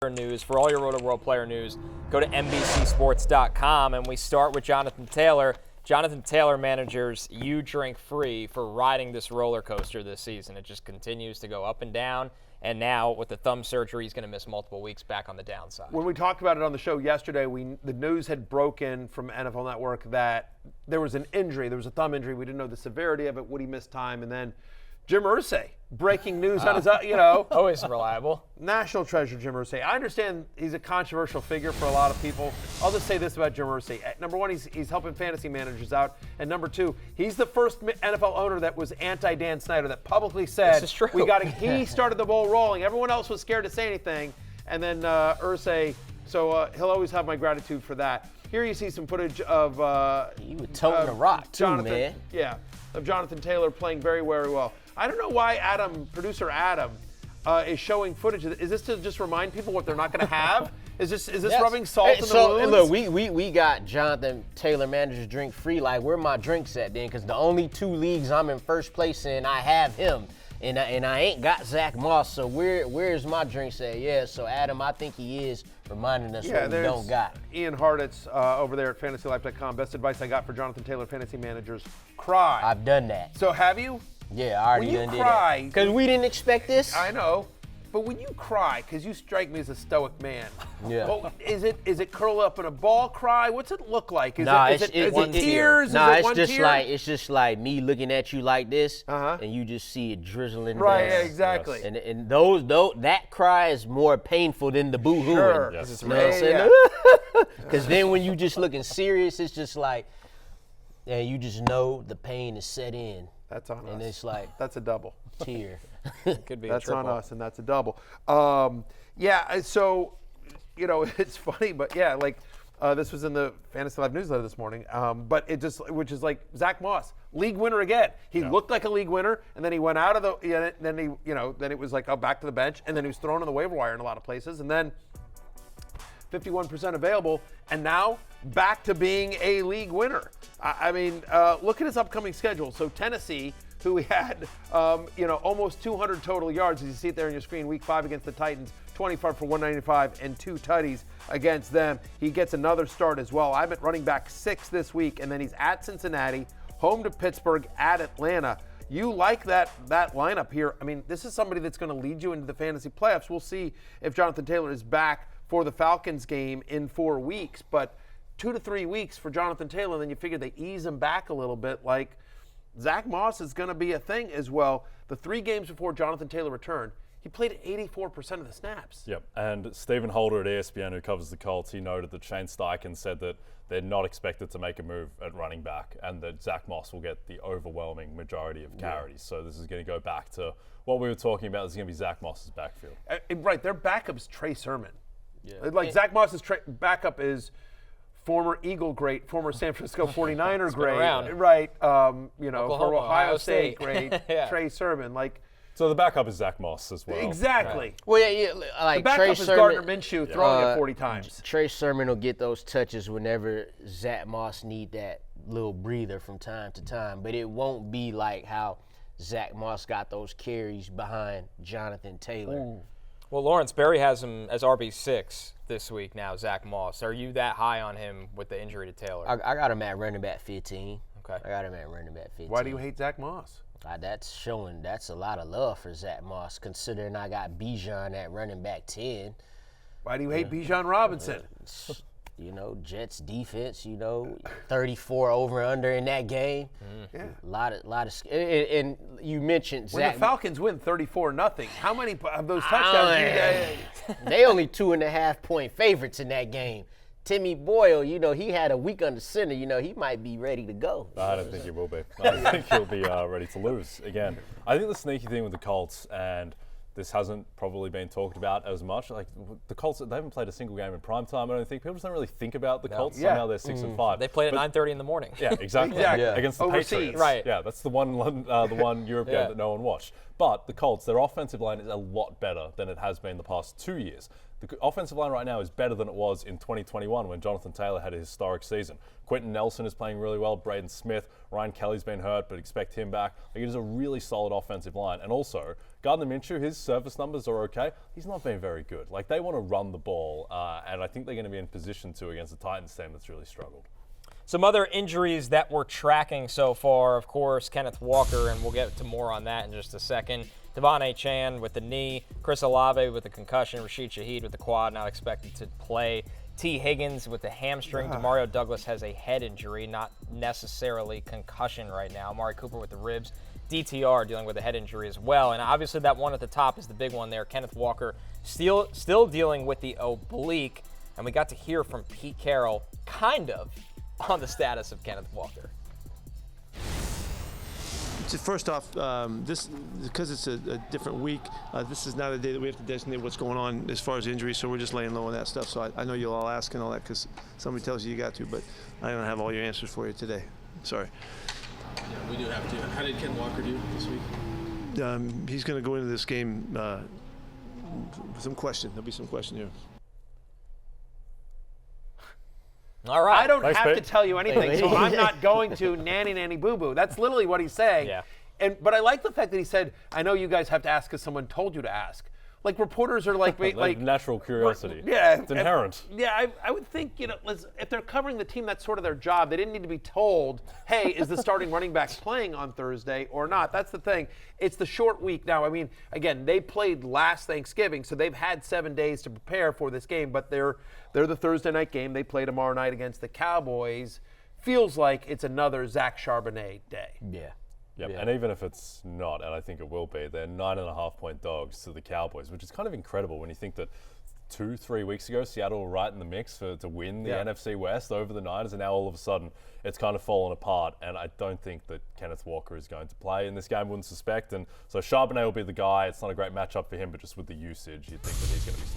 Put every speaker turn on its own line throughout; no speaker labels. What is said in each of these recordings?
News. For all your Roto World player news, go to NBCSports.com, and we start with Jonathan Taylor. Jonathan Taylor managers You Drink Free for riding this roller coaster this season. It just continues to go up and down, and now with the thumb surgery, he's going to miss multiple weeks back on the downside.
When we talked about it on the show yesterday, the news had broken from NFL Network that there was an injury. There was a thumb injury. We didn't know the severity of it. Would he miss time? And then Jim Irsay, breaking news on his,
always reliable.
National treasure, Jim Irsay. I understand he's a controversial figure for a lot of people. I'll just say this about Jim Irsay. Number one, he's helping fantasy managers out. And number two, he's the first NFL owner that was anti-Dan Snyder, that publicly said,
this is true.
he started the ball rolling. Everyone else was scared to say anything. And then Irsay, so he'll always have my gratitude for that. Here you see some footage of
he was toting the rock too,
Jonathan,
man.
Yeah, of Jonathan Taylor playing very, very well. I don't know why producer Adam, is showing footage. Is this to just remind people what they're not going to have? Is this yes. rubbing salt in the wounds?
Look, we got Jonathan Taylor managers drink free. Like, where my drinks at then? Because the only 2 leagues I'm in first place in, I have him. And I ain't got Zack Moss, so where's my drinks at? Yeah, so Adam, I think he is reminding us what we don't got.
Ian Harditz over there at FantasyLife.com. Best advice I got for Jonathan Taylor fantasy managers: cry.
I've done that.
So have you?
Yeah, I already done did that. Because we didn't expect this.
I know. But when you cry, because you strike me as a stoic man, well, is it curl up in a ball cry? What's it look like? Is it tears?
It's just like me looking at you like this, and you just see it drizzling down.
Right, yeah, exactly.
Yes. And that cry is more painful than the boo-hooing.
Sure.
Yes.
You know what I'm saying? Because then when you just looking serious, it's just like, and you just know the pain is set in.
That's on us.
And it's like,
that's a double.
Tear.
Could be
that's
a triple.
on us, and that's a double. So, it's funny, but this was in the Fantasy Live newsletter this morning. But which is like Zack Moss, league winner again. He looked like a league winner, and then he went out of then it was like, back to the bench, and then he was thrown on the waiver wire in a lot of places, and then 51% available, and now back to being a league winner. Look at his upcoming schedule. So Tennessee, who he had, almost 200 total yards, as you see it there on your screen, week 5 against the Titans, 25 for 195 and 2 tutties against them. He gets another start as well. I'm at running back 6 this week, and then he's at Cincinnati, home to Pittsburgh, at Atlanta. You like that lineup here. This is somebody that's going to lead you into the fantasy playoffs. We'll see if Jonathan Taylor is back for the Falcons game in 4 weeks, but 2 to 3 weeks for Jonathan Taylor, and then you figure they ease him back a little bit. Like, Zack Moss is going to be a thing as well. The 3 games before Jonathan Taylor returned, he played 84% of the snaps.
Yep, and Stephen Holder at ESPN, who covers the Colts, he noted that Shane Steichen said that they're not expected to make a move at running back, and that Zack Moss will get the overwhelming majority of carries. So this is going to go back to what we were talking about. This is going to be Zack Moss's backfield.
Right, their backup is Trey Sermon. Yeah. Zack Moss's backup is former Eagle great, former San Francisco 49er great, right? For Ohio State great, Trey Sermon.
So the backup is Zack Moss as well.
Exactly.
Right. Well, like
the backup
Trey
is
Sermon,
Gardner Minshew throwing it 40 times.
Trey Sermon will get those touches whenever Zack Moss need that little breather from time to time, but it won't be like how Zack Moss got those carries behind Jonathan Taylor.
Ooh.
Well, Lawrence Berry has him as RB6 this week now, Zack Moss. Are you that high on him with the injury to Taylor?
I got him at running back 15.
Okay.
I got him at running back 15.
Why do you hate Zack Moss?
That's a lot of love for Zack Moss, considering I got Bijan at running back 10.
Why do you hate Bijan Robinson?
Jets defense, 34 over under in that game.
Yeah.
A lot of and you mentioned
when
Zack.
The Falcons win 34-0, how many of those touchdowns?
They only 2.5 point favorites in that game. Timmy Boyle, he had a week under center. He might be ready to go.
I don't think he will be. I think he'll be ready to lose again. I think the sneaky thing with the Colts, and this hasn't probably been talked about as much. Like the Colts, they haven't played a single game in primetime. I don't think people just don't really think about the Colts.
Yeah.
Somehow they're 6-5.
They played at 9:30 in the morning.
Yeah, exactly.
Yeah.
Against the
Overseas.
Patriots.
Right.
Yeah, that's the one Europe game that no one watched. But the Colts, their offensive line is a lot better than it has been the past 2 years. The offensive line right now is better than it was in 2021 when Jonathan Taylor had a historic season. Quentin Nelson is playing really well. Braden Smith, Ryan Kelly's been hurt, but expect him back. It is a really solid offensive line. And also, Gardner Minshew, his service numbers are okay. He's not been very good. Like, they want to run the ball, and I think they're going to be in position to against the Titans team that's really struggled.
Some other injuries that we're tracking so far, of course, Kenneth Walker, and we'll get to more on that in just a second. Devon A. Chan with the knee, Chris Olave with the concussion, Rashid Shaheed with the quad, not expected to play. T. Higgins with the hamstring. Demario Douglas has a head injury, not necessarily concussion right now. Amari Cooper with the ribs. DTR dealing with a head injury as well. And obviously that one at the top is the big one there. Kenneth Walker still dealing with the oblique. And we got to hear from Pete Carroll, kind of, on the status of Kenneth Walker.
First off, this because it's a different week, this is not a day that we have to designate what's going on as far as injuries, so we're just laying low on that stuff. So I know you'll all ask and all that because somebody tells you got to, but I don't have all your answers for you today. Sorry.
Yeah, we do have to. How did Ken Walker do this week?
He's going to go into this game with some question. There'll be some question here.
All right.
I don't
Thanks,
have to
Pete.
tell you anything, so I'm not going to nanny boo-boo. That's literally what he's saying.
Yeah.
But I like the fact that he said, I know you guys have to ask because someone told you to ask. Like, reporters are like, like
natural curiosity.
Yeah.
It's inherent.
I would think, if they're covering the team, that's sort of their job. They didn't need to be told, hey, is the starting running back playing on Thursday or not? That's the thing. It's the short week now. I mean, again, they played last Thanksgiving, so they've had 7 days to prepare for this game, but they're the Thursday night game. They play tomorrow night against the Cowboys. Feels like it's another Zach Charbonnet day.
Yeah.
Yep.
Yeah.
And even if it's not, and I think it will be, they're 9.5-point dogs to the Cowboys, which is kind of incredible when you think that 2-3 weeks ago, Seattle were right in the mix to win the NFC West over the Niners, and now all of a sudden it's kind of fallen apart. And I don't think that Kenneth Walker is going to play in this game, wouldn't suspect. And so Charbonnet will be the guy. It's not a great matchup for him, but just with the usage, you'd think that he's going to be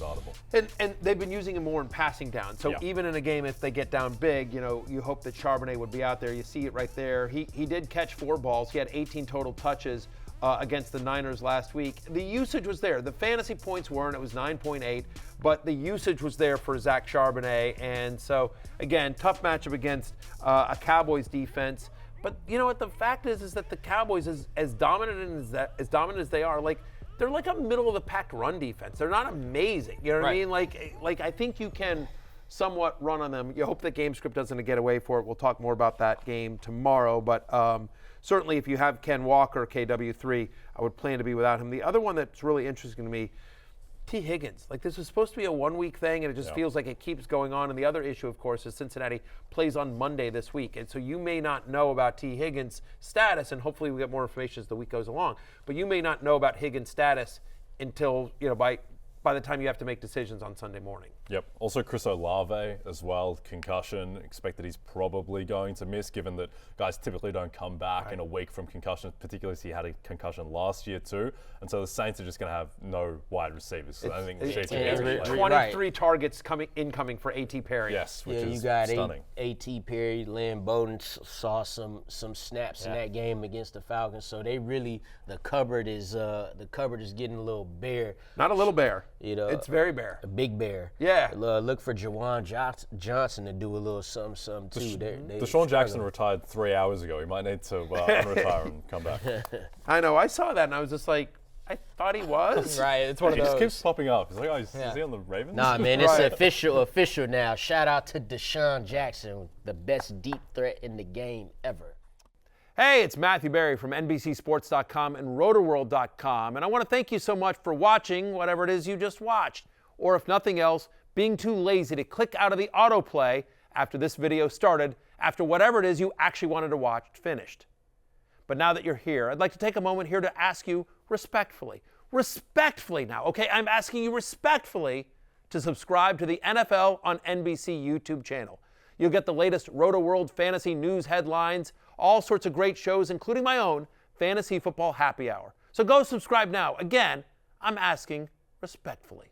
startable.
And they've been using him more in passing down. So even in a game, if they get down big, you hope that Charbonnet would be out there. You see it right there. He did catch 4 balls. He had 18 total touches against the Niners last week. The usage was there. The fantasy points weren't. It was 9.8, but the usage was there for Zach Charbonnet. And so, again, tough matchup against a Cowboys defense. But you know what? The fact is that the Cowboys, as dominant as they are, they're like a middle of the pack run defense. They're not amazing. You know what I mean? Like I think you can somewhat run on them. You hope that game script doesn't get away for it. We'll talk more about that game tomorrow. But certainly if you have Ken Walker, KW3, I would plan to be without him. The other one that's really interesting to me, T. Higgins. Like, this was supposed to be a 1-week thing, and it just feels like it keeps going on. And the other issue, of course, is Cincinnati plays on Monday this week. And so you may not know about T. Higgins' status, and hopefully we get more information as the week goes along. But you may not know about Higgins' status until, by the time you have to make decisions on Sunday morning.
Yep. Also, Chris Olave as well, concussion. Expect that he's probably going to miss, given that guys typically don't come back in a week from concussion, particularly as he had a concussion last year too. And so the Saints are just going to have no wide receivers. So I think
it's
23 targets incoming for A.T. Perry.
Yes, which
Yeah,
is
you got
stunning.
A.T. Perry, Lynn Bowden saw some snaps in that game against the Falcons. So they really, the cupboard is getting a little bare.
Not a little bear.
It's
very bare.
A big bear.
Yeah.
Look for Jawan Johnson to do a little something too.
Deshaun Jackson retired 3 hours ago. He might need to unretire and come back.
I know. I saw that, and I was just like, I thought he was.
Right, it's one of
He
those.
just keeps popping up. He's like, oh, is he on the Ravens?
Nah, man, it's official now. Shout out to Deshaun Jackson, the best deep threat in the game ever.
Hey, it's Matthew Berry from NBCSports.com and RotoWorld.com, and I want to thank you so much for watching whatever it is you just watched, or if nothing else, being too lazy to click out of the autoplay after this video started, after whatever it is you actually wanted to watch finished. But now that you're here, I'd like to take a moment here to ask you respectfully now, okay? I'm asking you respectfully to subscribe to the NFL on NBC YouTube channel. You'll get the latest RotoWorld fantasy news headlines, all sorts of great shows, including my own Fantasy Football Happy Hour. So go subscribe now. Again, I'm asking respectfully.